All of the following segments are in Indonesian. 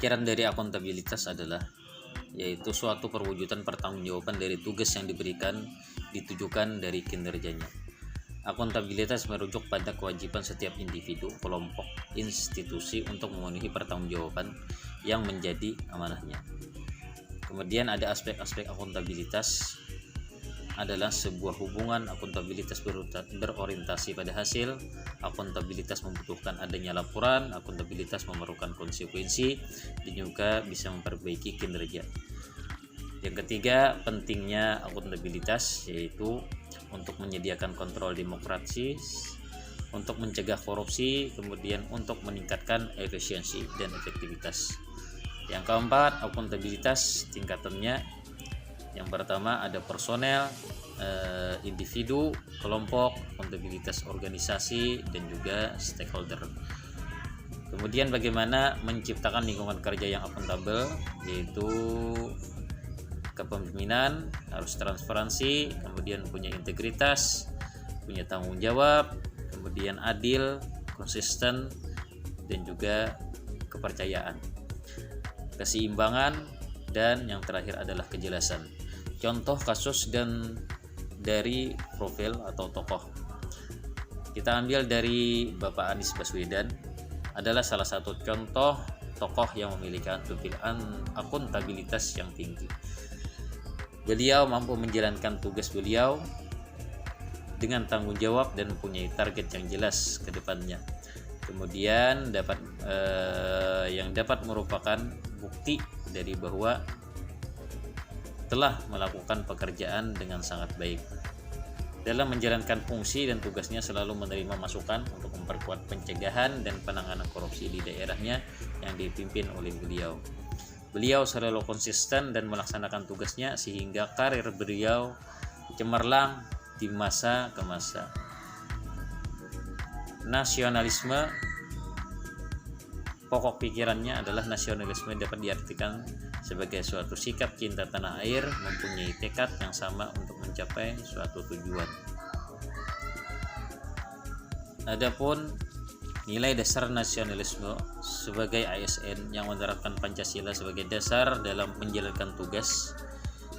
Pikiran dari akuntabilitas adalah yaitu suatu perwujudan pertanggungjawaban dari tugas yang ditujukan dari kinerjanya. Akuntabilitas merujuk pada kewajiban setiap individu, kelompok, institusi untuk memenuhi pertanggungjawaban yang menjadi amanahnya. Kemudian ada aspek-aspek akuntabilitas adalah sebuah hubungan. Akuntabilitas berorientasi pada hasil, akuntabilitas membutuhkan adanya laporan, akuntabilitas memerlukan konsekuensi dan juga bisa memperbaiki kinerja. Yang ketiga, pentingnya akuntabilitas yaitu untuk menyediakan kontrol demokratis, untuk mencegah korupsi, kemudian untuk meningkatkan efisiensi dan efektivitas. Yang keempat, akuntabilitas tingkatannya. Yang pertama ada personel, individu, kelompok, akuntabilitas organisasi, dan juga stakeholder. Kemudian bagaimana menciptakan lingkungan kerja yang akuntabel, yaitu kepemimpinan harus transparansi, kemudian punya integritas, punya tanggung jawab, kemudian adil, konsisten, dan juga kepercayaan, keseimbangan, dan yang terakhir adalah kejelasan. Contoh kasus dan dari profil atau tokoh, kita ambil dari Bapak Anies Baswedan, adalah salah satu contoh tokoh yang memiliki akuntabilitas yang tinggi. Beliau mampu menjalankan tugas beliau dengan tanggung jawab dan mempunyai target yang jelas ke depannya. Kemudian yang dapat merupakan bukti dari bahwa telah melakukan pekerjaan dengan sangat baik. Dalam menjalankan fungsi dan tugasnya selalu menerima masukan untuk memperkuat pencegahan dan penanganan korupsi di daerahnya yang dipimpin oleh beliau. Beliau selalu konsisten dan melaksanakan tugasnya sehingga karir beliau cemerlang di masa ke masa. Nasionalisme, pokok pikirannya adalah nasionalisme dapat diartikan sebagai suatu sikap cinta tanah air, mempunyai tekad yang sama untuk mencapai suatu tujuan. Adapun nilai dasar nasionalisme sebagai ASN yang menerapkan Pancasila sebagai dasar dalam menjalankan tugas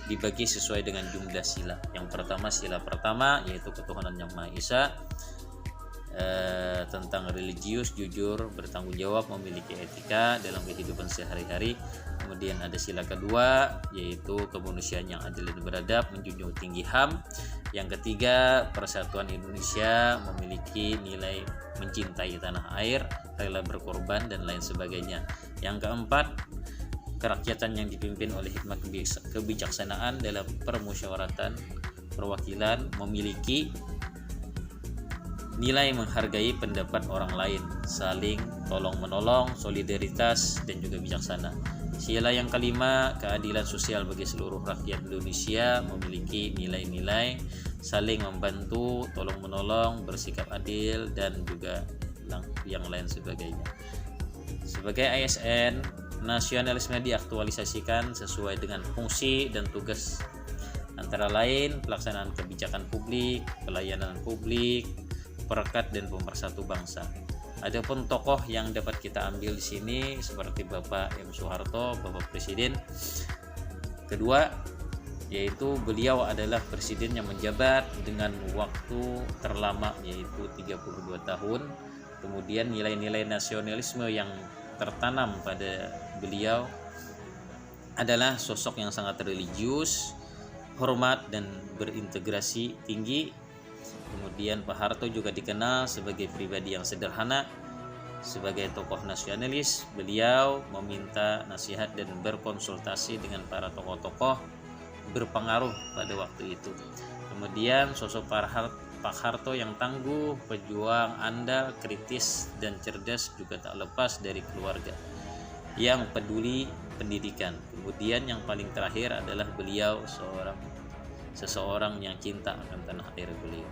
dibagi sesuai dengan jumlah sila. Yang pertama, sila pertama yaitu ketuhanan yang Maha Esa, tentang religius, jujur, bertanggung jawab, memiliki etika dalam kehidupan sehari-hari. Kemudian ada sila kedua yaitu kemanusiaan yang adil dan beradab, menjunjung tinggi HAM. Yang ketiga, persatuan Indonesia, memiliki nilai mencintai tanah air, rela berkorban, dan lain sebagainya. Yang keempat, kerakyatan yang dipimpin oleh hikmat kebijaksanaan dalam permusyawaratan perwakilan, memiliki nilai menghargai pendapat orang lain, saling tolong-menolong, solidaritas, dan juga bijaksana. Sila yang kelima, keadilan sosial bagi seluruh rakyat Indonesia, memiliki nilai-nilai saling membantu, tolong-menolong, bersikap adil, dan juga yang lain sebagainya. Sebagai ASN, nasionalisme diaktualisasikan sesuai dengan fungsi dan tugas, antara lain pelaksanaan kebijakan publik, pelayanan publik, perekat dan pemersatu bangsa. Adapun tokoh yang dapat kita ambil di sini seperti Bapak M. Soeharto, Bapak Presiden kedua, yaitu beliau adalah presiden yang menjabat dengan waktu terlama yaitu 32 tahun. Kemudian nilai-nilai nasionalisme yang tertanam pada beliau adalah sosok yang sangat religius, hormat dan berintegrasi tinggi. Kemudian Pak Harto juga dikenal sebagai pribadi yang sederhana. Sebagai tokoh nasionalis, beliau meminta nasihat dan berkonsultasi dengan para tokoh-tokoh berpengaruh pada waktu itu. Kemudian sosok Pak Harto yang tangguh, pejuang, andal, kritis, dan cerdas juga tak lepas dari keluarga yang peduli pendidikan. Kemudian yang paling terakhir adalah beliau seseorang yang cinta akan tanah air beliau.